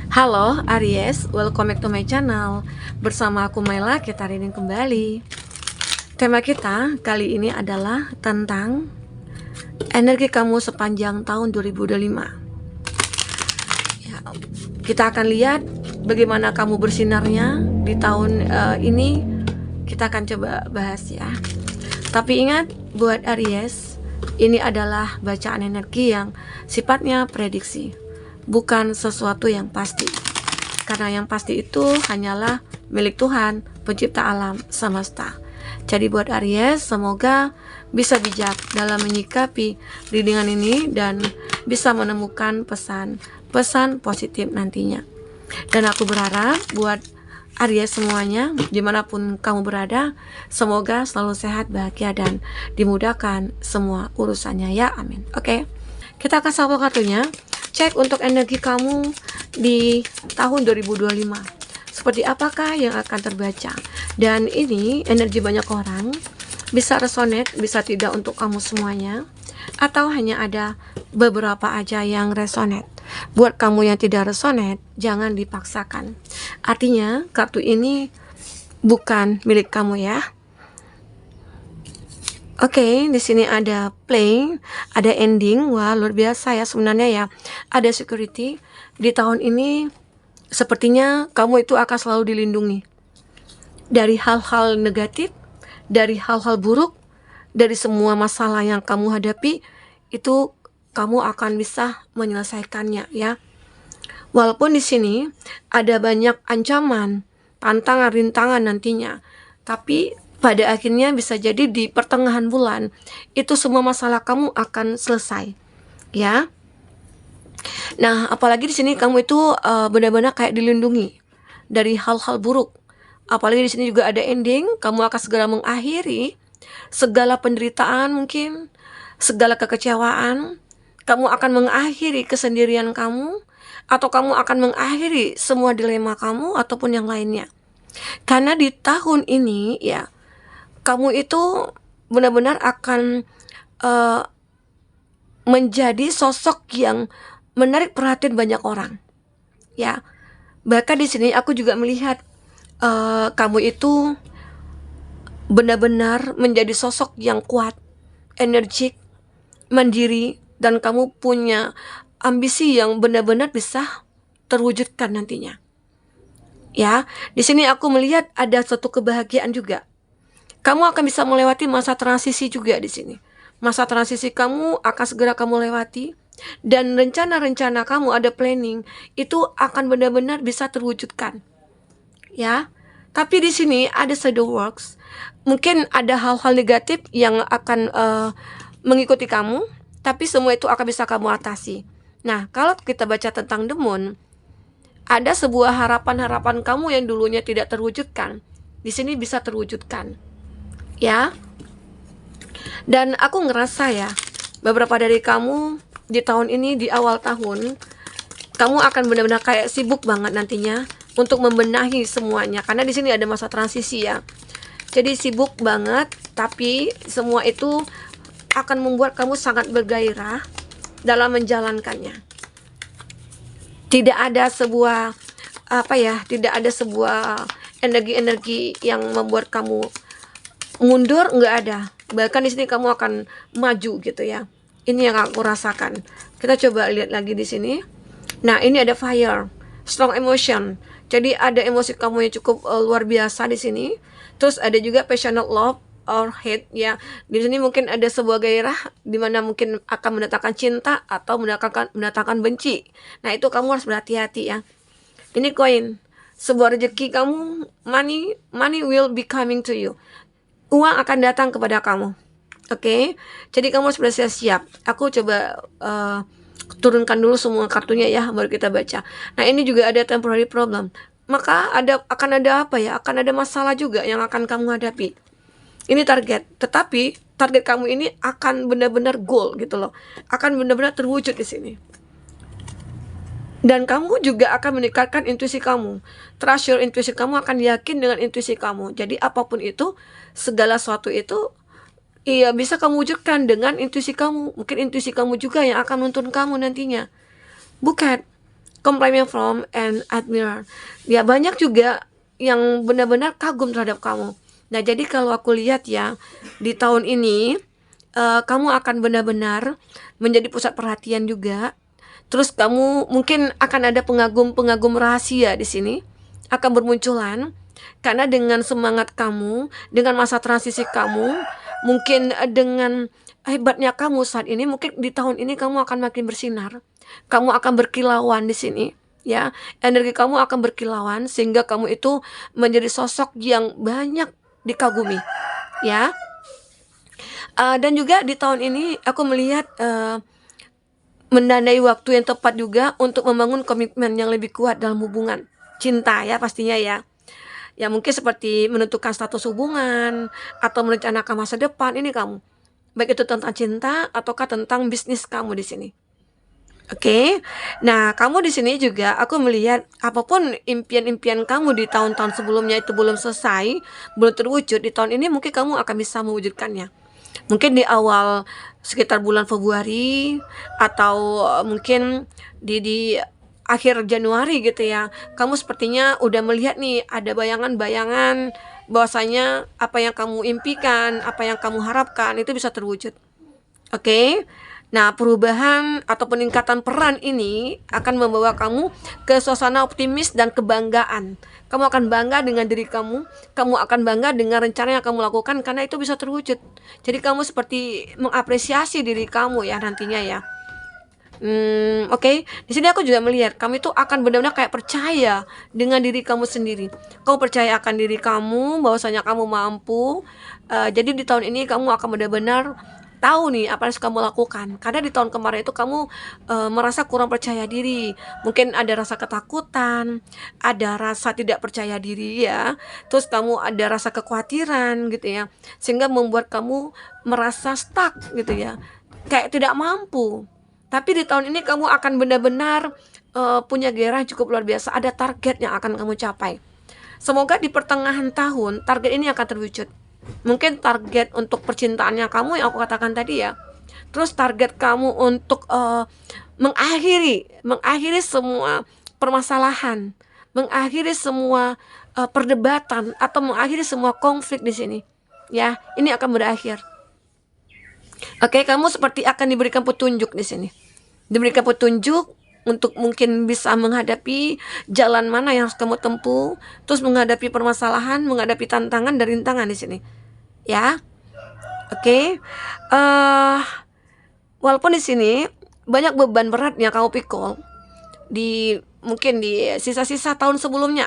Halo Aries, welcome back to my channel. Bersama aku Maila, kita reading kembali. Tema kita kali ini adalah tentang energi kamu sepanjang tahun 2025 ya, kita akan lihat bagaimana kamu bersinarnya di tahun ini. Kita akan coba bahas ya. Tapi ingat, buat Aries, ini adalah bacaan energi yang sifatnya prediksi, bukan sesuatu yang pasti. Karena yang pasti itu hanyalah milik Tuhan, pencipta alam semesta. Jadi buat Aries, semoga bisa bijak dalam menyikapi readingan ini dan bisa menemukan pesan positif nantinya. Dan aku berharap buat Aries semuanya, dimanapun kamu berada, semoga selalu sehat, bahagia, dan dimudahkan semua urusannya ya, amin. Oke, kita akan satu kartunya. Cek untuk energi kamu di tahun 2025. Seperti apakah yang akan terbaca? Dan ini energi banyak orang, bisa resonate, bisa tidak untuk kamu semuanya, atau hanya ada beberapa aja yang resonate. Buat kamu yang tidak resonate, jangan dipaksakan. Artinya, kartu ini bukan milik kamu ya. Oke, di sini ada play, ada ending. Wah, luar biasa ya sebenarnya ya. Ada security. Di tahun ini sepertinya kamu itu akan selalu dilindungi dari hal-hal negatif, dari hal-hal buruk, dari semua masalah yang kamu hadapi. Itu kamu akan bisa menyelesaikannya ya. Walaupun di sini ada banyak ancaman, tantangan, rintangan nantinya, tapi pada akhirnya bisa jadi di pertengahan bulan itu semua masalah kamu akan selesai ya. Nah, apalagi di sini kamu itu benar-benar kayak dilindungi dari hal-hal buruk. Apalagi di sini juga ada ending, kamu akan segera mengakhiri segala penderitaan, mungkin segala kekecewaan. Kamu akan mengakhiri kesendirian kamu, atau kamu akan mengakhiri semua dilema kamu ataupun yang lainnya. Karena di tahun ini ya, kamu itu benar-benar akan menjadi sosok yang menarik perhatian banyak orang ya. Bahkan di sini aku juga melihat kamu itu benar-benar menjadi sosok yang kuat, energik, mandiri, dan kamu punya ambisi yang benar-benar bisa terwujudkan nantinya ya. Di sini aku melihat ada suatu kebahagiaan juga. Kamu akan bisa melewati masa transisi juga di sini. Masa transisi kamu akan segera kamu lewati, dan rencana-rencana kamu, ada planning, itu akan benar-benar bisa terwujudkan. Ya. Tapi di sini ada shadow works. Mungkin ada hal-hal negatif yang akan mengikuti kamu, tapi semua itu akan bisa kamu atasi. Nah, kalau kita baca tentang The Moon, ada sebuah harapan-harapan kamu yang dulunya tidak terwujudkan, di sini bisa terwujudkan ya. Dan aku ngerasa ya, beberapa dari kamu di tahun ini, di awal tahun, kamu akan benar-benar kayak sibuk banget nantinya untuk membenahi semuanya, karena di sini ada masa transisi ya. Jadi sibuk banget, tapi semua itu akan membuat kamu sangat bergairah dalam menjalankannya. Tidak ada sebuah tidak ada sebuah energi-energi yang membuat kamu mundur, nggak ada. Bahkan di sini kamu akan maju gitu ya. Ini yang aku rasakan. Kita coba lihat lagi di sini. Nah, ini ada fire, strong emotion. Jadi ada emosi kamu yang cukup luar biasa di sini. Terus ada juga passionate love or hate ya. Di sini mungkin ada sebuah gairah di mana mungkin akan mendatangkan cinta atau mendatangkan benci. Nah, itu kamu harus berhati-hati ya. Ini koin, sebuah rezeki kamu, money will be coming to you. Uang akan datang kepada kamu. Oke, jadi kamu harus bersiap-siap. Aku coba turunkan dulu semua kartunya ya, baru kita baca. Nah, ini juga ada temporary problem. Maka akan ada apa ya? Akan ada masalah juga yang akan kamu hadapi. Ini target, tetapi target kamu ini akan benar-benar goal gitu loh. Akan benar-benar terwujud di sini. Dan kamu juga akan meningkatkan intuisi kamu. Trust your intuisi, kamu akan yakin dengan intuisi kamu. Jadi apapun itu, segala sesuatu itu iya bisa kamu wujudkan dengan intuisi kamu. Mungkin intuisi kamu juga yang akan menuntun kamu nantinya. Bukan. compliment from and admire. Ya, banyak juga yang benar-benar kagum terhadap kamu. Nah, jadi kalau aku lihat ya, di tahun ini kamu akan benar-benar menjadi pusat perhatian juga. Terus kamu mungkin akan ada pengagum-pengagum rahasia di sini akan bermunculan karena dengan semangat kamu, dengan masa transisi kamu, mungkin dengan hebatnya kamu saat ini, mungkin di tahun ini kamu akan makin bersinar. Kamu akan berkilauan di sini, ya. Energi kamu akan berkilauan sehingga kamu itu menjadi sosok yang banyak dikagumi, ya. Dan juga di tahun ini aku melihat menandai waktu yang tepat juga untuk membangun komitmen yang lebih kuat dalam hubungan cinta, ya pastinya ya. Ya mungkin seperti menentukan status hubungan atau merencanakan masa depan ini kamu. Baik itu tentang cinta ataukah tentang bisnis kamu di sini. Oke. Nah, kamu di sini juga aku melihat apapun impian-impian kamu di tahun-tahun sebelumnya itu belum selesai, belum terwujud, di tahun ini mungkin kamu akan bisa mewujudkannya. Mungkin di awal sekitar bulan Februari atau mungkin di akhir Januari gitu ya. Kamu sepertinya udah melihat nih ada bayangan-bayangan bahwasanya apa yang kamu impikan, apa yang kamu harapkan itu bisa terwujud. Oke. Nah, perubahan atau peningkatan peran ini akan membawa kamu ke suasana optimis dan kebanggaan. Kamu akan bangga dengan diri kamu akan bangga dengan rencana yang kamu lakukan karena itu bisa terwujud. Jadi kamu seperti mengapresiasi diri kamu ya nantinya ya. Oke. Di sini aku juga melihat kamu itu akan benar-benar kayak percaya dengan diri kamu sendiri. Kamu percaya akan diri kamu, bahwasanya kamu mampu. Jadi di tahun ini kamu akan benar-benar tahu nih apa yang harus kamu lakukan. Karena di tahun kemarin itu kamu merasa kurang percaya diri. Mungkin ada rasa ketakutan, ada rasa tidak percaya diri ya. Terus kamu ada rasa kekhawatiran gitu ya. Sehingga membuat kamu merasa stuck gitu ya. Kayak tidak mampu. Tapi di tahun ini kamu akan benar-benar punya gairah yang cukup luar biasa. Ada target yang akan kamu capai. Semoga di pertengahan tahun target ini akan terwujud. Mungkin target untuk percintaannya kamu yang aku katakan tadi ya. Terus target kamu untuk mengakhiri semua permasalahan, mengakhiri semua perdebatan atau mengakhiri semua konflik di sini. Ya, ini akan berakhir. Oke, kamu seperti akan diberikan petunjuk di sini. Diberikan petunjuk untuk mungkin bisa menghadapi jalan mana yang harus kamu tempuh, terus menghadapi permasalahan, menghadapi tantangan dan rintangan di sini. Ya. Oke. Walaupun di sini banyak beban berat yang kamu pikul mungkin di sisa-sisa tahun sebelumnya.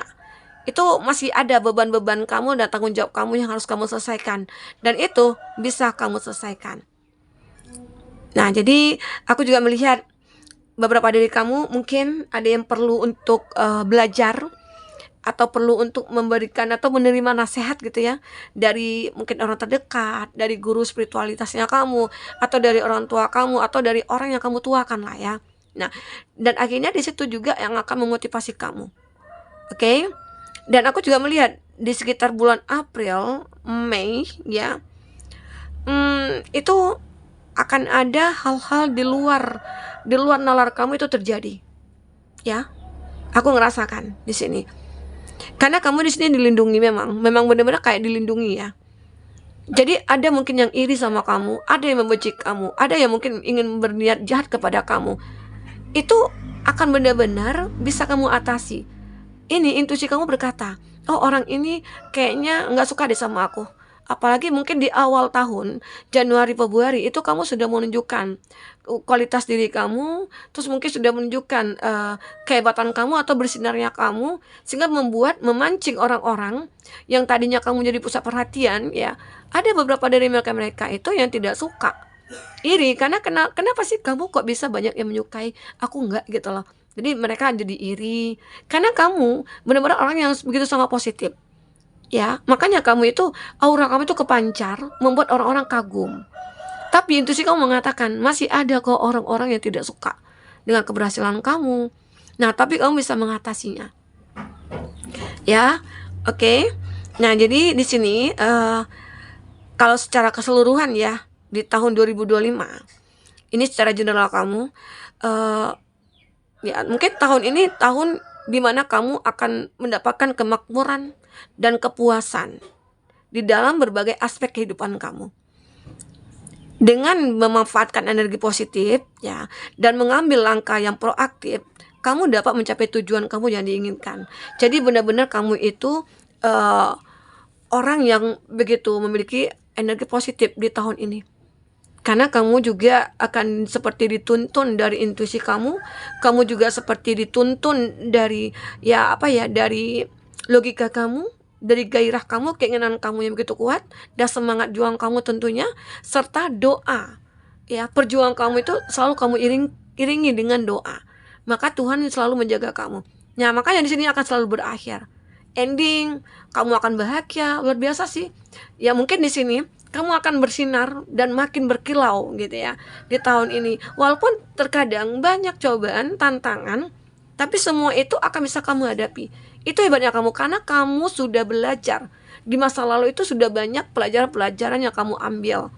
Itu masih ada beban-beban kamu dan tanggung jawab kamu yang harus kamu selesaikan dan itu bisa kamu selesaikan. Nah, jadi aku juga melihat beberapa dari kamu mungkin ada yang perlu untuk belajar atau perlu untuk memberikan atau menerima nasihat gitu ya dari mungkin orang terdekat, dari guru spiritualitasnya kamu, atau dari orang tua kamu, atau dari orang yang kamu tuakan lah ya. Nah, dan akhirnya di situ juga yang akan memotivasi kamu. Oke? Dan aku juga melihat di sekitar bulan April, Mei ya, itu akan ada hal-hal di luar nalar kamu itu terjadi. Ya. Aku ngerasakan di sini. Karena kamu di sini dilindungi memang benar-benar kayak dilindungi ya. Jadi ada mungkin yang iri sama kamu, ada yang membenci kamu, ada yang mungkin ingin berniat jahat kepada kamu. Itu akan benar-benar bisa kamu atasi. Ini intuisi kamu berkata, oh orang ini kayaknya nggak suka deh sama aku. Apalagi mungkin di awal tahun Januari Februari itu kamu sudah menunjukkan kualitas diri kamu, terus mungkin sudah menunjukkan kehebatan kamu atau bersinarnya kamu, sehingga memancing orang-orang yang tadinya kamu jadi pusat perhatian ya. Ada beberapa dari mereka itu yang tidak suka, iri karena kenapa sih kamu kok bisa banyak yang menyukai, aku enggak gitu loh. Jadi mereka jadi iri karena kamu benar-benar orang yang begitu sangat positif. Ya, makanya kamu itu aura kamu itu kepancar, membuat orang-orang kagum. Tapi intuisi kamu mengatakan masih ada kok orang-orang yang tidak suka dengan keberhasilan kamu. Nah, tapi kamu bisa mengatasinya. Ya, oke. Nah, jadi di sini kalau secara keseluruhan ya di tahun 2025 ini secara general kamu Ya, mungkin tahun ini tahun di mana kamu akan mendapatkan kemakmuran dan kepuasan di dalam berbagai aspek kehidupan kamu. Dengan memanfaatkan energi positif ya dan mengambil langkah yang proaktif, kamu dapat mencapai tujuan kamu yang diinginkan. Jadi benar-benar kamu itu uh, orang yang begitu memiliki energi positif di tahun ini. Karena kamu juga akan seperti dituntun dari intuisi kamu juga seperti dituntun dari dari logika kamu, dari gairah kamu, keinginan kamu yang begitu kuat, dan semangat juang kamu tentunya, serta doa. Ya, perjuangan kamu itu selalu kamu iringi dengan doa. Maka Tuhan selalu menjaga kamu. Nah, makanya di sini akan selalu berakhir. Ending, kamu akan bahagia, luar biasa sih. Ya, mungkin di sini kamu akan bersinar dan makin berkilau gitu ya di tahun ini. Walaupun terkadang banyak cobaan, tantangan, tapi semua itu akan bisa kamu hadapi. Itu hebatnya kamu karena kamu sudah belajar. Di masa lalu itu sudah banyak pelajaran-pelajaran yang kamu ambil.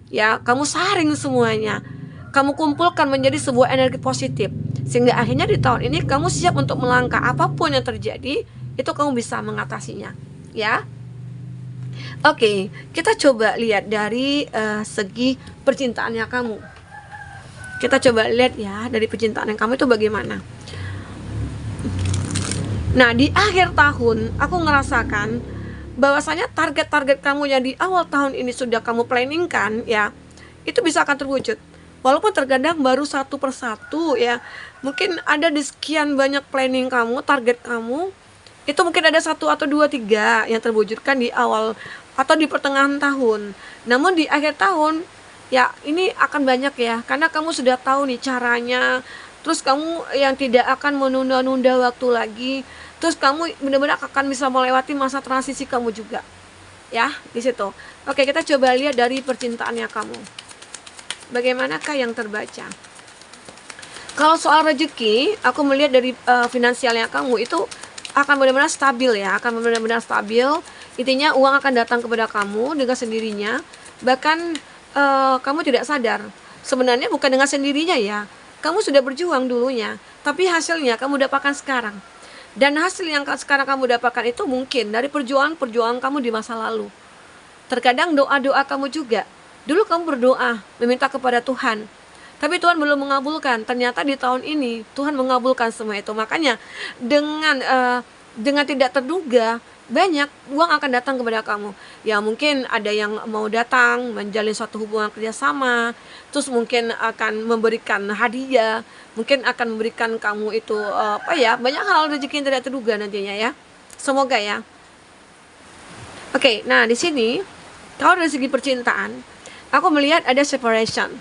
Ya, kamu saring semuanya. Kamu kumpulkan menjadi sebuah energi positif. Sehingga akhirnya di tahun ini kamu siap untuk melangkah apapun yang terjadi, itu kamu bisa mengatasinya. Ya. Oke, kita coba lihat dari segi percintaannya kamu. Kita coba lihat ya dari percintaan yang kamu itu bagaimana. Nah, di akhir tahun aku ngerasakan bahwasanya target-target kamu yang di awal tahun ini sudah kamu planningkan ya, itu bisa akan terwujud. Walaupun terkadang baru satu persatu ya. Mungkin ada di sekian banyak planning kamu, target kamu, itu mungkin ada 1 atau 2, 3 yang terwujudkan di awal atau di pertengahan tahun. Namun di akhir tahun ya ini akan banyak ya, karena kamu sudah tahu nih caranya. Terus kamu yang tidak akan menunda-nunda waktu lagi. Terus kamu benar-benar akan bisa melewati masa transisi kamu juga. Ya, di situ. Oke, kita coba lihat dari percintaannya kamu. Bagaimanakah yang terbaca? Kalau soal rezeki, aku melihat dari finansialnya kamu itu akan benar-benar stabil ya, akan benar-benar stabil. Intinya uang akan datang kepada kamu dengan sendirinya. Bahkan kamu tidak sadar. Sebenarnya bukan dengan sendirinya ya. Kamu sudah berjuang dulunya, tapi hasilnya kamu dapatkan sekarang. Dan hasil yang sekarang kamu dapatkan itu mungkin dari perjuangan kamu di masa lalu. Terkadang doa-doa kamu juga. Dulu kamu berdoa, meminta kepada Tuhan. Tapi Tuhan belum mengabulkan. Ternyata di tahun ini Tuhan mengabulkan semua itu. Makanya dengan tidak terduga banyak uang akan datang kepada kamu. Ya mungkin ada yang mau datang menjalin suatu hubungan kerjasama, terus mungkin akan memberikan hadiah, mungkin akan memberikan kamu itu banyak hal rezeki yang tidak terduga nantinya ya. Semoga ya. Oke, nah di sini kalau dari segi percintaan, aku melihat ada separation.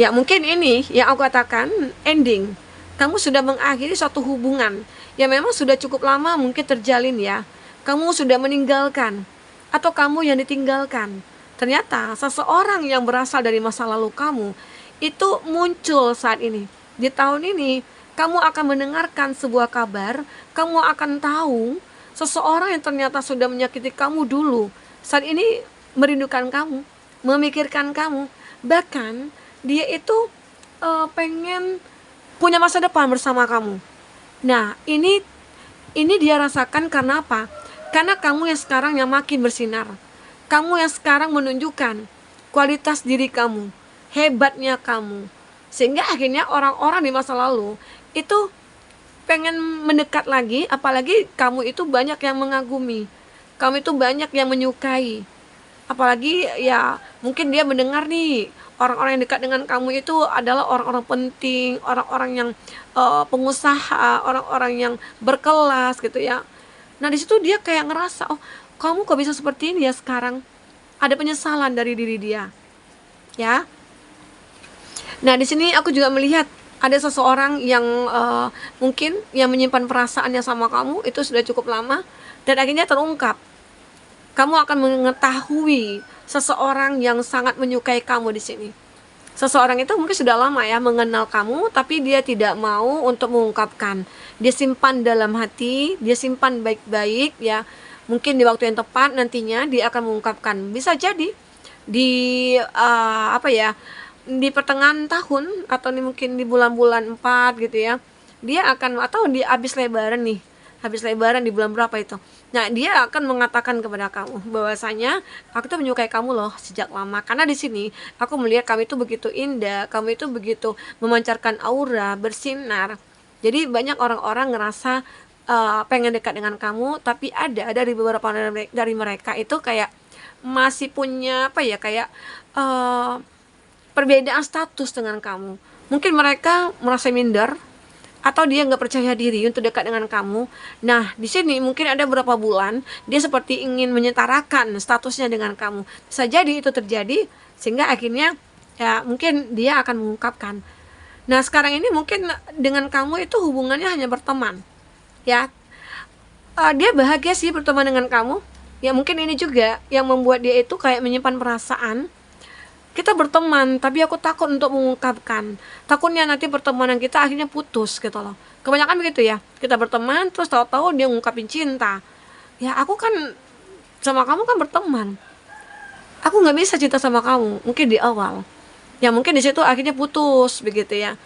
Ya mungkin ini yang aku katakan ending. Kamu sudah mengakhiri suatu hubungan yang memang sudah cukup lama mungkin terjalin ya. Kamu sudah meninggalkan atau kamu yang ditinggalkan. Ternyata seseorang yang berasal dari masa lalu kamu itu muncul saat ini. Di tahun ini kamu akan mendengarkan sebuah kabar, kamu akan tahu seseorang yang ternyata sudah menyakiti kamu dulu saat ini merindukan kamu, memikirkan kamu. Bahkan dia itu pengen punya masa depan bersama kamu. Nah, ini dia rasakan karena apa? Karena kamu yang sekarang yang makin bersinar. Kamu yang sekarang menunjukkan kualitas diri kamu, hebatnya kamu. Sehingga akhirnya orang-orang di masa lalu itu pengen mendekat lagi, apalagi kamu itu banyak yang mengagumi. Kamu itu banyak yang menyukai. Apalagi ya mungkin dia mendengar nih orang-orang yang dekat dengan kamu itu adalah orang-orang penting, orang-orang yang pengusaha, orang-orang yang berkelas gitu ya. Nah di situ dia kayak ngerasa, oh kamu kok bisa seperti ini ya sekarang. Ada penyesalan dari diri dia, ya. Nah di sini aku juga melihat ada seseorang yang mungkin yang menyimpan perasaannya sama kamu itu sudah cukup lama dan akhirnya terungkap. Kamu akan mengetahui seseorang yang sangat menyukai kamu di sini. Seseorang itu mungkin sudah lama ya mengenal kamu, tapi dia tidak mau untuk mengungkapkan. Dia simpan dalam hati, dia simpan baik-baik ya. Mungkin di waktu yang tepat nantinya dia akan mengungkapkan. Bisa jadi di di pertengahan tahun atau mungkin di bulan-bulan 4 gitu ya, dia akan, atau di habis lebaran di bulan berapa itu. Nah, dia akan mengatakan kepada kamu bahwasanya aku tuh menyukai kamu loh sejak lama. Karena di sini aku melihat kamu itu begitu indah, kamu itu begitu memancarkan aura, bersinar. Jadi banyak orang-orang ngerasa pengen dekat dengan kamu, tapi ada dari beberapa dari mereka itu kayak masih punya apa ya, kayak perbedaan status dengan kamu. Mungkin mereka merasa minder atau dia nggak percaya diri untuk dekat dengan kamu. Nah, di sini mungkin ada beberapa bulan dia seperti ingin menyetarakan statusnya dengan kamu. Bisa jadi itu terjadi sehingga akhirnya ya mungkin dia akan mengungkapkan. Nah, sekarang ini mungkin dengan kamu itu hubungannya hanya berteman. Ya, dia bahagia sih berteman dengan kamu. Ya mungkin ini juga yang membuat dia itu kayak menyimpan perasaan. Kita berteman, tapi aku takut untuk mengungkapkan. Takutnya nanti pertemanan kita akhirnya putus gitu loh. Kebanyakan begitu ya. Kita berteman, terus tahu-tahu dia ngungkapin cinta. Ya aku kan sama kamu kan berteman. Aku nggak bisa cinta sama kamu. Mungkin di awal. Ya mungkin di situ akhirnya putus begitu ya.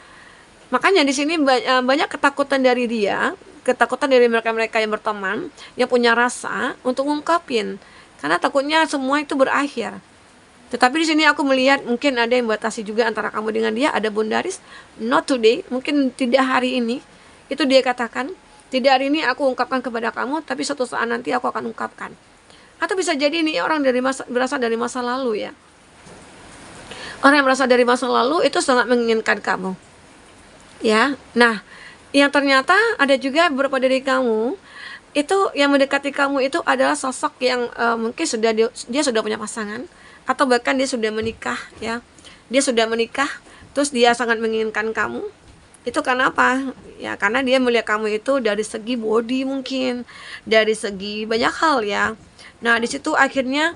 Makanya di sini banyak ketakutan dari dia, ketakutan dari mereka-mereka yang berteman, yang punya rasa untuk ngungkapin. Karena takutnya semua itu berakhir. Tetapi di sini aku melihat mungkin ada yang batasi juga antara kamu dengan dia, ada boundaries, not today, mungkin tidak hari ini. Itu dia katakan, tidak hari ini aku ungkapkan kepada kamu, tapi suatu saat nanti aku akan ungkapkan. Atau bisa jadi ini orang berasal dari masa lalu ya. Orang yang berasal dari masa lalu itu sangat menginginkan kamu. Ya. Nah, yang ternyata ada juga beberapa dari kamu itu yang mendekati kamu itu adalah sosok yang mungkin dia sudah punya pasangan, atau bahkan dia sudah menikah ya. Dia sudah menikah, terus dia sangat menginginkan kamu. Itu karena apa? Ya karena dia melihat kamu itu dari segi body, mungkin dari segi banyak hal ya. Nah, di situ akhirnya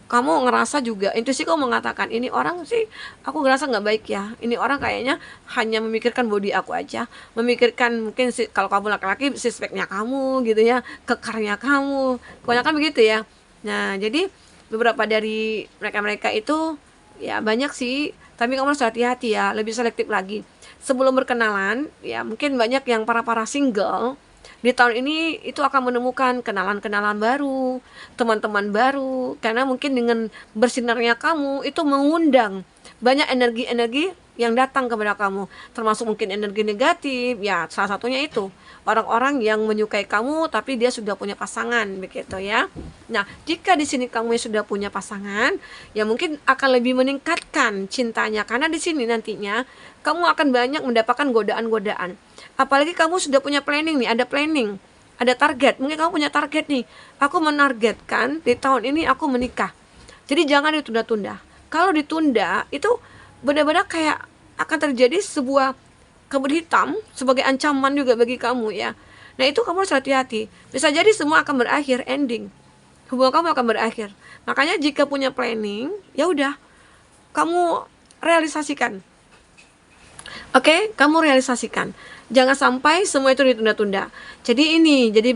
kamu ngerasa juga, intuisi kamu mengatakan ini orang sih aku ngerasa nggak baik ya, ini orang kayaknya hanya memikirkan body aku aja, memikirkan mungkin kalau kamu laki-laki sispeknya kamu gitu ya, kekarnya kamu, kebanyakan begitu ya. Nah, jadi beberapa dari mereka itu ya banyak sih, tapi kamu harus hati-hati ya, lebih selektif lagi sebelum berkenalan ya. Mungkin banyak yang para single di tahun ini itu akan menemukan kenalan-kenalan baru, teman-teman baru, karena mungkin dengan bersinarnya kamu itu mengundang banyak energi-energi yang datang kepada kamu, termasuk mungkin energi negatif ya. Salah satunya itu orang-orang yang menyukai kamu tapi dia sudah punya pasangan begitu ya. Nah, jika di sini kamu sudah punya pasangan, ya mungkin akan lebih meningkatkan cintanya, karena di sini nantinya kamu akan banyak mendapatkan godaan-godaan. Apalagi kamu sudah punya planning nih, ada target. Mungkin kamu punya target nih, aku menargetkan di tahun ini aku menikah. Jadi jangan ditunda-tunda. Kalau ditunda itu benar-benar kayak akan terjadi sebuah kabut hitam sebagai ancaman juga bagi kamu ya. Nah, itu kamu harus hati-hati. Bisa jadi semua akan berakhir ending. Hubungan kamu akan berakhir. Makanya jika punya planning, ya udah kamu realisasikan. Oke, kamu realisasikan. Jangan sampai semua itu ditunda-tunda. Jadi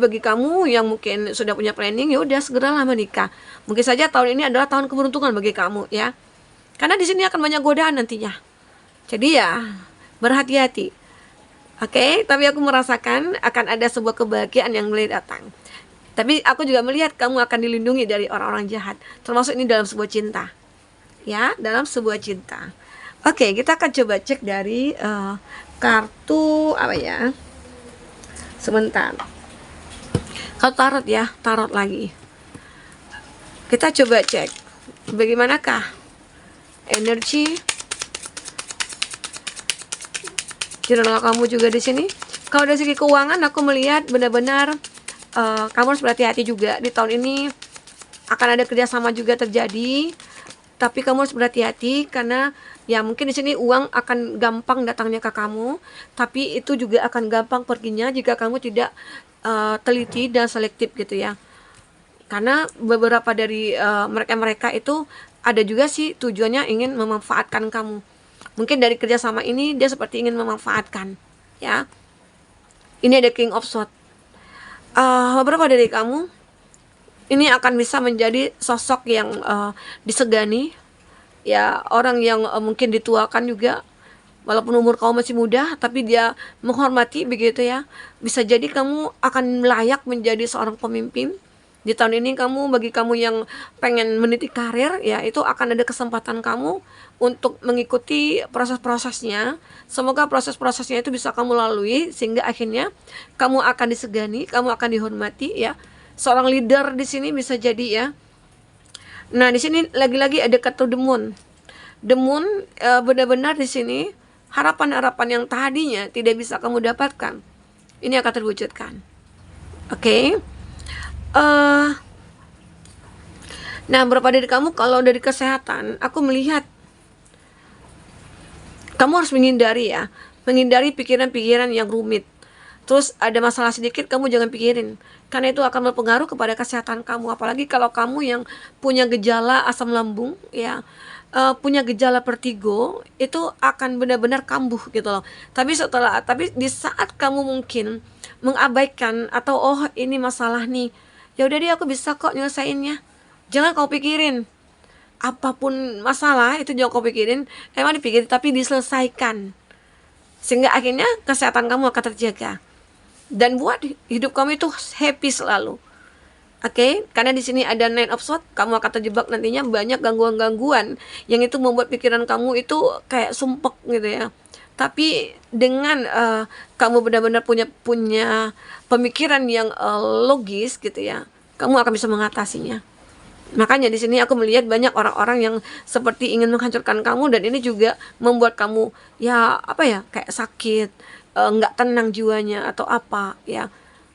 bagi kamu yang mungkin sudah punya planning, ya udah segeralah menikah. Mungkin saja tahun ini adalah tahun keberuntungan bagi kamu ya. Karena di sini akan banyak godaan nantinya. Jadi ya, berhati-hati. Oke, tapi aku merasakan akan ada sebuah kebahagiaan yang mulai datang. Tapi aku juga melihat kamu akan dilindungi dari orang-orang jahat. Termasuk ini dalam sebuah cinta. Ya, dalam sebuah cinta. Oke, kita akan coba cek dari kartu apa ya? Sebentar. Kalau tarot ya, tarot lagi. Kita coba cek bagaimanakah energi jurnal kamu juga di sini. Kalau dari segi keuangan, aku melihat benar-benar kamu harus berhati-hati juga. Di tahun ini akan ada kerjasama juga terjadi, tapi kamu harus berhati-hati karena ya mungkin di sini uang akan gampang datangnya ke kamu, tapi itu juga akan gampang perginya jika kamu tidak teliti dan selektif gitu ya. Karena beberapa dari mereka itu ada juga sih tujuannya ingin memanfaatkan kamu. Mungkin dari kerjasama ini dia seperti ingin memanfaatkan ya. Ini ada King of Swords. Beberapa dari kamu ini akan bisa menjadi sosok yang disegani ya orang yang mungkin dituakan juga, walaupun umur kamu masih muda, tapi dia menghormati begitu ya. Bisa jadi kamu akan layak menjadi seorang pemimpin. Di tahun ini bagi kamu yang pengen meniti karir ya, itu akan ada kesempatan kamu untuk mengikuti proses-prosesnya. Semoga proses-prosesnya itu bisa kamu lalui sehingga akhirnya kamu akan disegani, kamu akan dihormati ya. Seorang leader di sini bisa jadi ya. Nah, di sini lagi-lagi ada kartu The Moon. The Moon benar-benar di sini harapan-harapan yang tadinya tidak bisa kamu dapatkan, ini akan terwujudkan. Oke. Nah, beberapa dari kamu kalau dari kesehatan, aku melihat kamu harus menghindari pikiran-pikiran yang rumit. Terus ada masalah sedikit kamu jangan pikirin, karena itu akan berpengaruh kepada kesehatan kamu. Apalagi kalau kamu yang punya gejala asam lambung ya, punya gejala vertigo, itu akan benar-benar kambuh gitu loh. Tapi di saat kamu mungkin mengabaikan atau ini masalah nih, ya udah deh aku bisa kok nyelesainnya. Jangan kau pikirin. Apapun masalah itu jangan kau pikirin, emang dipikirin tapi diselesaikan. Sehingga akhirnya kesehatan kamu akan terjaga. Dan buat hidup kamu itu happy selalu. Oke, karena di sini ada Nine of Swords, kamu akan terjebak nantinya banyak gangguan-gangguan yang itu membuat pikiran kamu itu kayak sumpek gitu ya. Tapi dengan kamu benar-benar punya pemikiran yang logis gitu ya, kamu akan bisa mengatasinya. Makanya di sini aku melihat banyak orang-orang yang seperti ingin menghancurkan kamu, dan ini juga membuat kamu ya kayak sakit, nggak tenang jiwanya atau apa ya.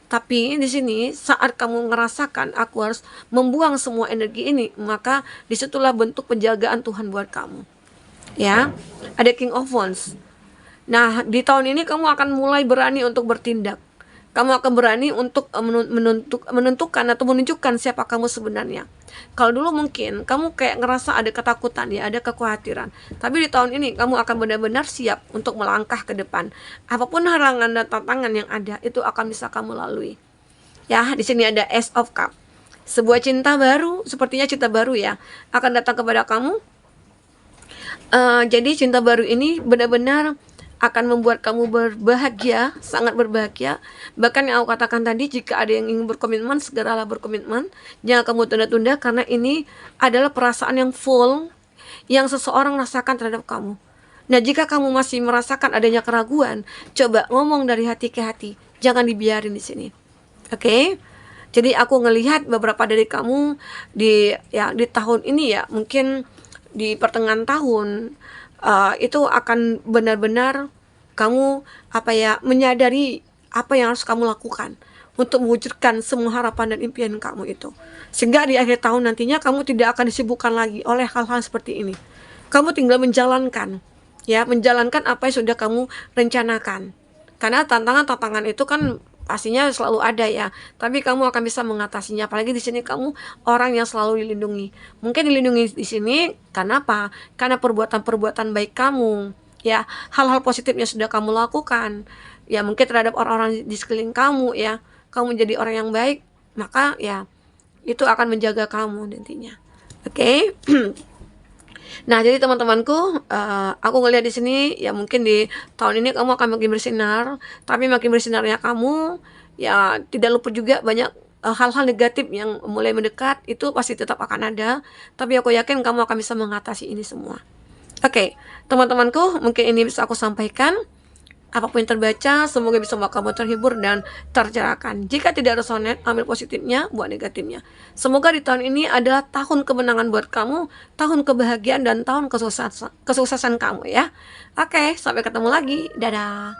Tapi di sini saat kamu ngerasakan aku harus membuang semua energi ini, maka disitulah bentuk penjagaan Tuhan buat kamu. Ya, ada King of Wands. Nah, di tahun ini kamu akan mulai berani untuk bertindak. Kamu akan berani untuk menentukan atau menunjukkan siapa kamu sebenarnya. Kalau dulu mungkin kamu kayak ngerasa ada ketakutan ya, ada kekhawatiran. Tapi di tahun ini kamu akan benar-benar siap untuk melangkah ke depan. Apapun halangan dan tantangan yang ada, itu akan bisa kamu lalui. Ya, di sini ada Ace of Cups. Sebuah cinta baru, sepertinya cinta baru ya, akan datang kepada kamu. Jadi cinta baru ini benar-benar akan membuat kamu berbahagia, sangat berbahagia. Bahkan yang aku katakan tadi, jika ada yang ingin berkomitmen, segeralah berkomitmen. Jangan kamu tunda-tunda, karena ini adalah perasaan yang full yang seseorang rasakan terhadap kamu. Nah, jika kamu masih merasakan adanya keraguan, coba ngomong dari hati ke hati. Jangan dibiarin di sini. Oke? Jadi aku ngelihat beberapa dari kamu di tahun ini ya, mungkin di pertengahan tahun, itu akan benar-benar kamu menyadari apa yang harus kamu lakukan untuk mewujudkan semua harapan dan impian kamu itu. Sehingga di akhir tahun nantinya kamu tidak akan disibukkan lagi oleh hal-hal seperti ini. Kamu tinggal menjalankan apa yang sudah kamu rencanakan. Karena tantangan-tantangan itu kan pastinya selalu ada ya, tapi kamu akan bisa mengatasinya. Apalagi di sini kamu orang yang selalu dilindungi. Mungkin dilindungi di sini karena apa? Karena perbuatan-perbuatan baik kamu, ya, hal-hal positif yang sudah kamu lakukan, ya, mungkin terhadap orang-orang di sekeliling kamu ya. Kamu menjadi orang yang baik, maka ya itu akan menjaga kamu nantinya. Oke? Nah, jadi teman-temanku, aku ngelihat di sini ya, mungkin di tahun ini kamu akan makin bersinar, tapi makin bersinarnya kamu ya tidak luput juga banyak hal-hal negatif yang mulai mendekat, itu pasti tetap akan ada, tapi aku yakin kamu akan bisa mengatasi ini semua. Oke, teman-temanku, mungkin ini bisa aku sampaikan. Apapun yang terbaca, semoga bisa membuat kamu terhibur dan tercerahkan. Jika tidak resonate, ambil positifnya, buat negatifnya. Semoga di tahun ini adalah tahun kemenangan buat kamu, tahun kebahagiaan dan tahun kesuksesan kamu ya. Oke, sampai ketemu lagi. Dadah.